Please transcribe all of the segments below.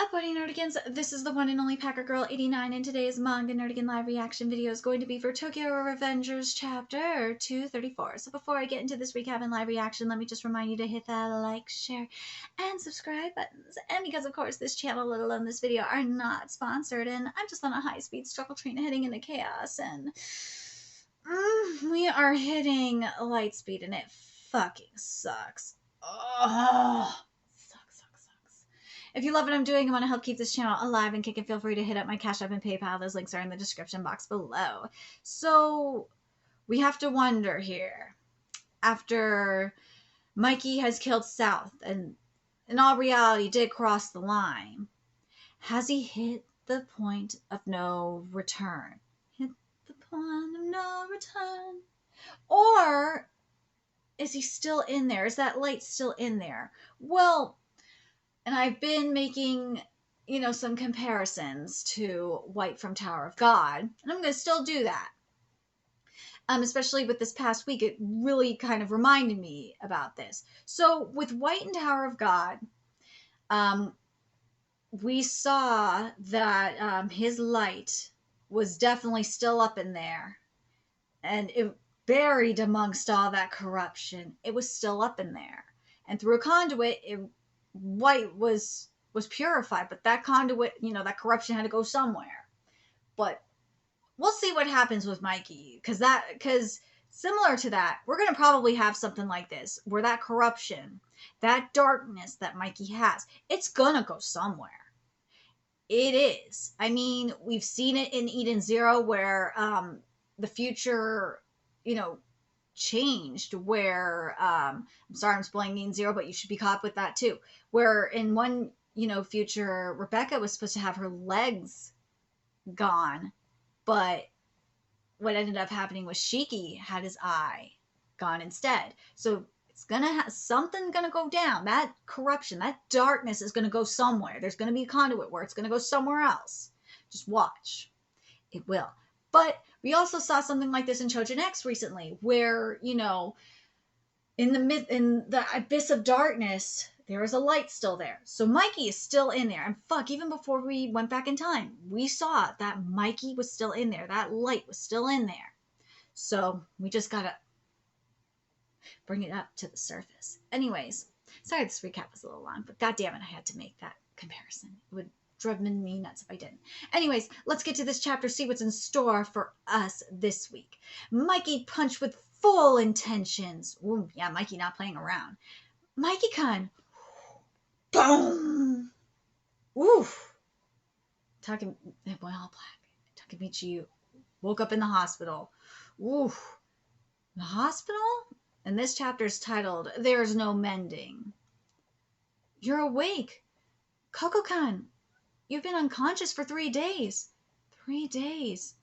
Up, buddy nerdigans, this is the one and only Packer Girl 89, and today's Manga Nerdigan live reaction video is going to be for Tokyo Revengers chapter 234. So before I get into this recap and live reaction, let me just remind you to hit that like, share, and subscribe buttons. And because of course this channel, let alone this video, are not sponsored, and I'm just on a high-speed struggle train heading into chaos, and we are hitting light speed and it fucking sucks. Oh. If you love what I'm doing and want to help keep this channel alive and kicking, feel free to hit up my Cash App and PayPal. Those links are in the description box below. So we have to wonder here, after Mikey has killed South and in all reality did cross the line, has he hit the point of no return? Hit the point of no return? Or is he still in there? Is that light still in there? Well, and I've been making, some comparisons to White from Tower of God, and I'm going to still do that. Especially with this past week, it really kind of reminded me about this. So with White and Tower of God, we saw that his light was definitely still up in there, and it buried amongst all that corruption. It was still up in there, and through a conduit, White was purified, but that conduit, that corruption had to go somewhere. But we'll see what happens with Mikey, because similar to that, we're going to probably have something like this, where that corruption, that darkness that Mikey has, it's going to go somewhere. It is. I mean, we've seen it in Eden Zero, where the future, changed, where I'm sorry I'm spoiling Eden Zero, but you should be caught with that too, where in one future Rebecca was supposed to have her legs gone, but what ended up happening was Shiki had his eye gone instead. So it's gonna have something gonna go down. That corruption, that darkness is gonna go somewhere. There's gonna be a conduit where it's gonna go somewhere else. Just watch. It will. But we also saw something like this in Chojin X recently, where, in the abyss of darkness, there is a light still there. So Mikey is still in there. And fuck, even before we went back in time, we saw that Mikey was still in there. That light was still in there. So we just gotta bring it up to the surface. Anyways, sorry this recap was a little long, but goddammit, I had to make that comparison. It would driven me nuts if I didn't. Anyways, let's get to this chapter, see what's in store for us this week. Mikey punched with full intentions. Ooh, yeah, Mikey not playing around. Mikey-kun. Boom. Oof. Well, black. Takemichi woke up in the hospital. Oof. The hospital? And this chapter is titled, There's No Mending. You're awake. Koko-kun. You've been unconscious for 3 days. 3 days.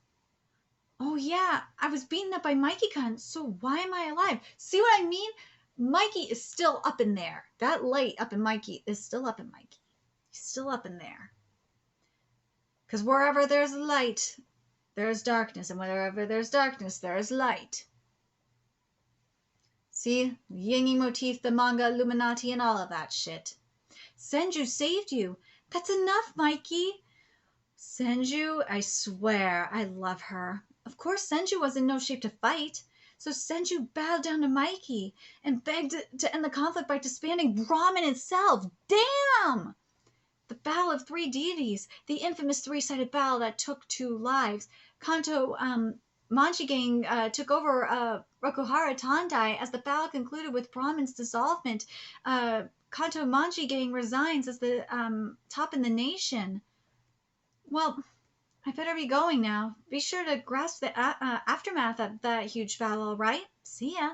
Oh yeah, I was beaten up by Mikey-kun, so why am I alive? See what I mean? Mikey is still up in there. That light up in Mikey is still up in Mikey. He's still up in there. Because wherever there's light, there's darkness. And wherever there's darkness, there's light. See? Yin motif, the manga, Illuminati, and all of that shit. Senju saved you. That's enough, Mikey. Senju, I swear, I love her. Of course, Senju was in no shape to fight, so Senju bowed down to Mikey and begged to end the conflict by disbanding Brahmin itself. Damn! The battle of 3 deities, the infamous 3-sided battle that took 2 lives. Kanto Manji Gang took over Rokuhara Tandai as the battle concluded with Brahmin's dissolvement. Kanto Manji Gang resigns as the top in the nation. Well, I better be going now. Be sure to grasp the aftermath of that huge battle, right? See ya.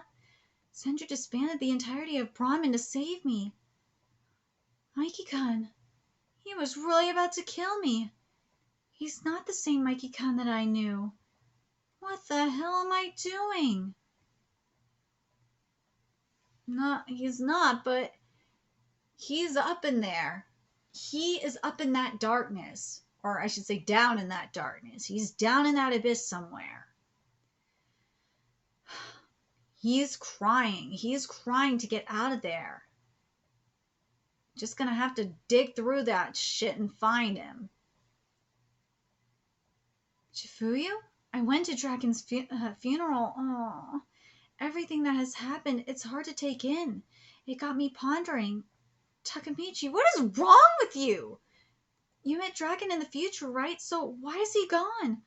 Senju disbanded the entirety of Brahmin to save me. Mikey-kun, he was really about to kill me. He's not the same Mikey-kun that I knew. What the hell am I doing? He's not, but he's up in there. He is up in that darkness. Or I should say down in that darkness. He's down in that abyss somewhere. He's crying. He is crying to get out of there. Just gonna have to dig through that shit and find him. Chifuyu? I went to Dragon's funeral. Oh, everything that has happened, it's hard to take in. It got me pondering. Takamichi, what is wrong with you? You met Dragon in the future, right? So why is he gone?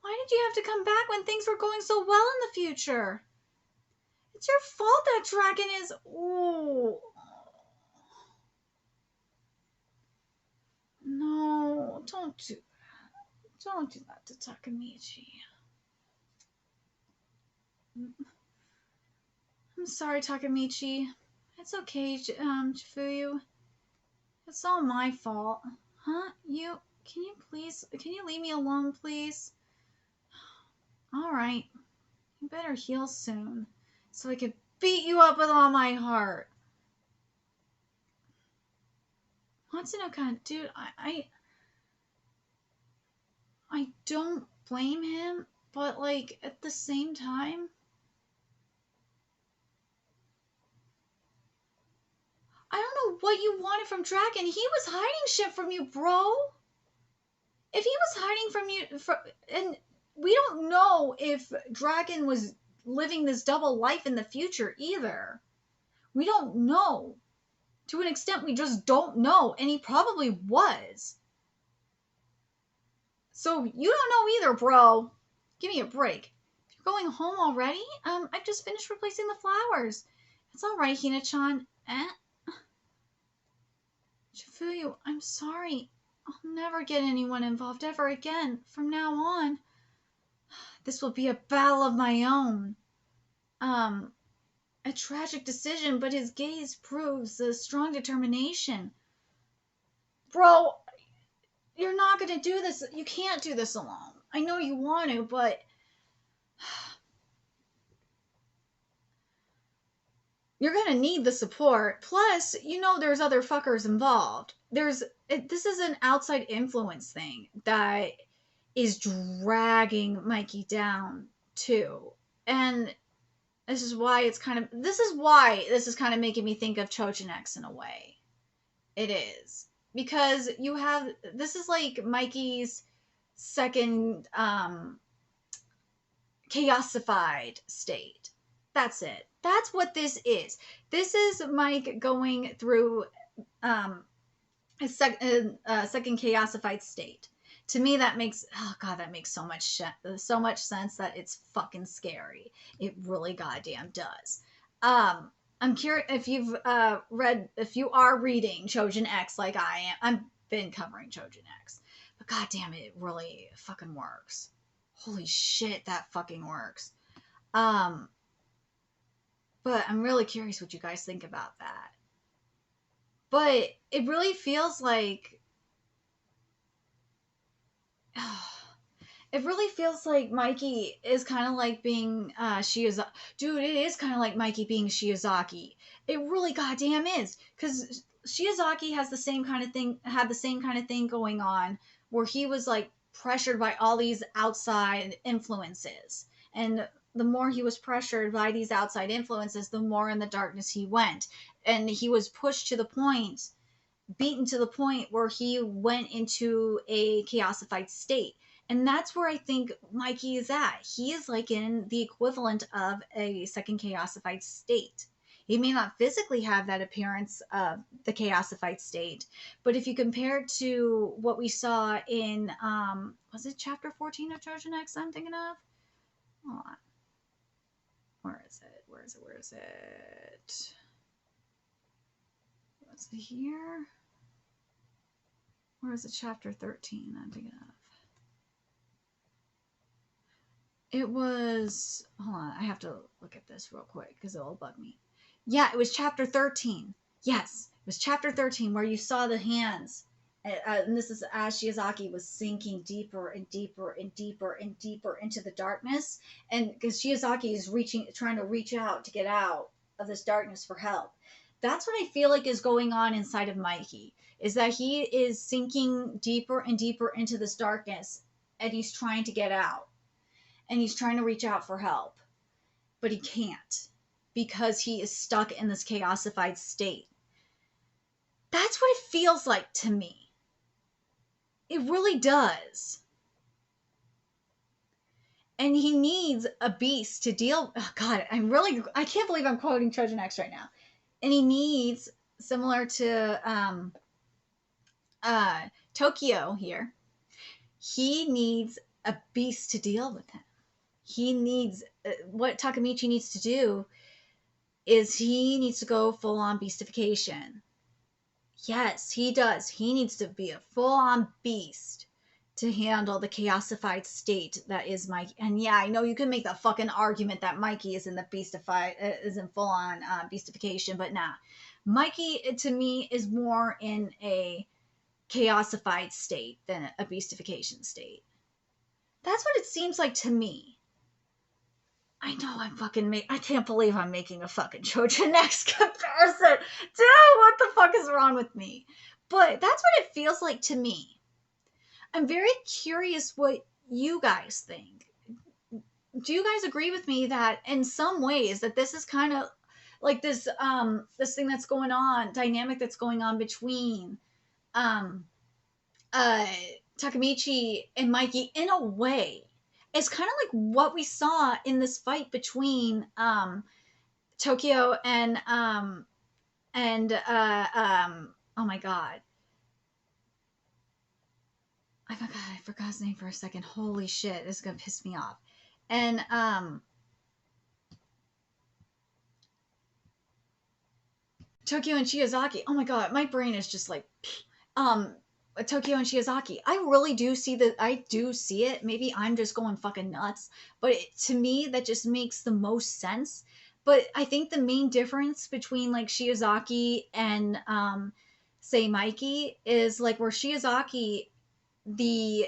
Why did you have to come back when things were going so well in the future? It's your fault that Dragon is... Ooh. No, don't do that. Don't do that to Takamichi. I'm sorry, Takamichi. It's okay, Chifuyu. It's all my fault. Huh? Can you leave me alone, please? Alright. You better heal soon, so I can beat you up with all my heart. Matsuno-kan, dude, I don't blame him, but, like, at the same time... I don't know what you wanted from Dragon. He was hiding shit from you, bro. If he was hiding from you... and we don't know if Dragon was living this double life in the future, either. We don't know. To an extent, we just don't know, and he probably was. So you don't know either, bro. Give me a break. You're going home already? I've just finished replacing the flowers. It's all right, Hina-chan. Chifuyu, I'm sorry. I'll never get anyone involved ever again. From now on, this will be a battle of my own. A tragic decision, but his gaze proves a strong determination. Bro, you're not gonna do this. You can't do this alone. I know you want to, but... you're gonna need the support. Plus, there's other fuckers involved. This is an outside influence thing that is dragging Mikey down, too. And this is why this is kind of making me think of Chojin X in a way. It is. Because this is like Mikey's second, chaosified state. That's it. That's what this is. This is Mike going through, a second chaosified state. To me, that makes so much sense that it's fucking scary. It really goddamn does. I'm curious if you've if you are reading Chojin X like I am. I've been covering Chojin X, but goddamn it really fucking works. Holy shit, that fucking works. But I'm really curious what you guys think about that. But it really feels like... it really feels like Mikey is kind of like being Shiozaki. Dude, it is kind of like Mikey being Shiozaki. It really goddamn is. Because Shiozaki had the same kind of thing going on, where he was like pressured by all these outside influences. And the more he was pressured by these outside influences, the more in the darkness he went. And he was pushed to the point, beaten to the point where he went into a chaosified state. And that's where I think Mikey is at. He is like in the equivalent of a second chaosified state. He may not physically have that appearance of the chaosified state, but if you compare it to what we saw in, was it chapter 14 of Chojin X I'm thinking of? Hold on. Where is it? Was it here? Where is it? Chapter 13 I'm thinking of. It was... hold on, I have to look at this real quick because it'll bug me. Yeah, it was chapter 13. Yes, it was chapter 13 where you saw the hands. And this is as Shiozaki was sinking deeper and deeper and deeper and deeper into the darkness. And because Shiozaki is trying to reach out to get out of this darkness for help. That's what I feel like is going on inside of Mikey. Is that he is sinking deeper and deeper into this darkness. And he's trying to get out. And he's trying to reach out for help. But he can't. Because he is stuck in this chaosified state. That's what it feels like to me. It really does. And he needs a beast to deal. Oh God, I can't believe I'm quoting Trojan X right now. And he needs, similar to Tokyo here, he needs a beast to deal with him. He needs, what Takemichi needs to do is he needs to go full on beastification. Yes, he does. He needs to be a full on beast to handle the chaosified state that is Mikey. And yeah, I know you can make the fucking argument that Mikey is in the is in full on beastification, but nah. Mikey, to me, is more in a chaosified state than a beastification state. That's what it seems like to me. I know I can't believe I'm making a fucking Trojan X comparison. Dude, what the fuck is wrong with me? But that's what it feels like to me. I'm very curious what you guys think. Do you guys agree with me that in some ways that this is kind of like this thing that's going on, dynamic that's going on between Takemichi and Mikey in a way? It's kind of like what we saw in this fight between Tokyo and oh my god. I forgot his name for a second. Holy shit, this is gonna piss me off. And Tokyo and Shiozaki. Oh my god, my brain is just like Tokyo and Shiozaki. I really do see that. I do see it. Maybe I'm just going fucking nuts, but to me that just makes the most sense. But I think the main difference between like Shiozaki and say Mikey is like where Shiozaki, the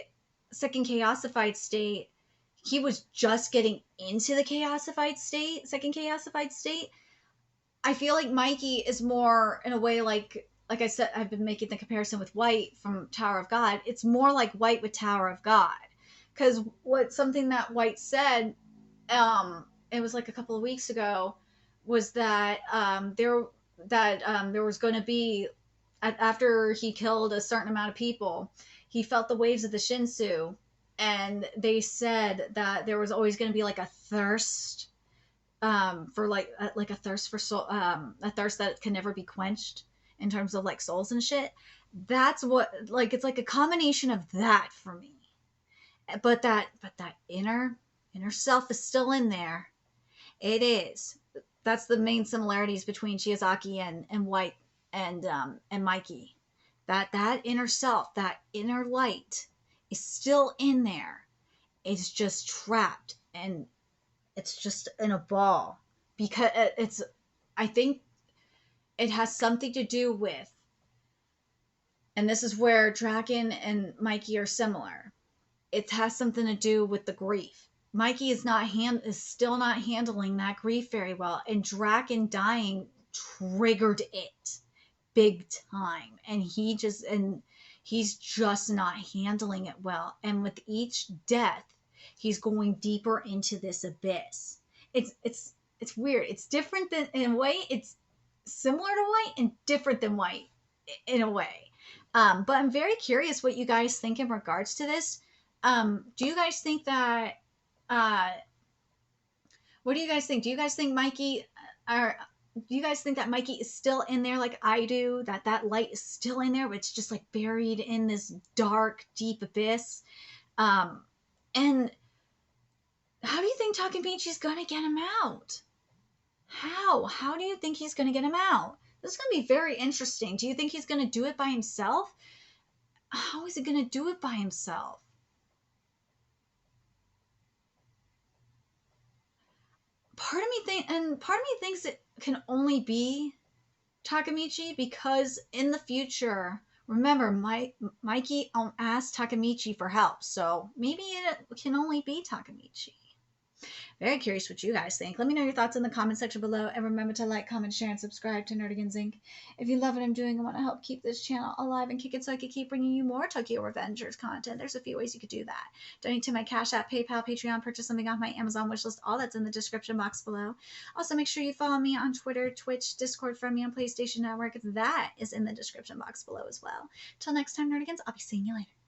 second chaosified state, he was just getting into the second chaosified state. I feel like Mikey is more in a way like I said, I've been making the comparison with White from Tower of God. It's more like White with Tower of God. Because something that White said, it was like a couple of weeks ago, was that there was going to be, after he killed a certain amount of people, he felt the waves of the Shinsu, and they said that there was always going to be like a thirst for like a thirst for soul, a thirst that can never be quenched in terms of like souls and shit. That's what, like, it's like a combination of that for me. But that inner self is still in there. It is. That's the main similarities between Shiozaki and White and Mikey. That inner self, that inner light is still in there. It's just trapped, and it's just in a ball, because I think it has something to do with, and this is where Draken and Mikey are similar. It has something to do with the grief. Mikey is still not handling that grief very well, and Draken dying triggered it big time, and he's just not handling it well. And with each death, he's going deeper into this abyss. It's weird. It's different than, in a way, it's similar to White and different than White in a way. But I'm very curious what you guys think in regards to this. Do you guys think that what do you guys think? Do you guys think Mikey do you guys think that Mikey is still in there like I do? That light is still in there, but it's just like buried in this dark, deep abyss? And how do you think Takemichi's gonna get him out? How do you think he's gonna get him out? This is gonna be very interesting. Do you think he's gonna do it by himself? How is he gonna do it by himself? Part of me thinks it can only be Takemichi, because in the future, remember, Mikey asked Takemichi for help, so maybe it can only be Takemichi. Very curious what you guys think. Let me know your thoughts in the comment section below, and remember to like, comment, share, and subscribe to Nerdigans Inc. If you love what I'm doing and want to help keep this channel alive and kick it so I can keep bringing you more Tokyo Revengers content, there's a few ways you could do that. Donate to my Cash App, PayPal, Patreon, purchase something off my Amazon wishlist, all that's in the description box below. Also, make sure you follow me on Twitter, Twitch, Discord, friend me on PlayStation Network. That is in the description box below as well. Till next time, Nerdigans, I'll be seeing you later.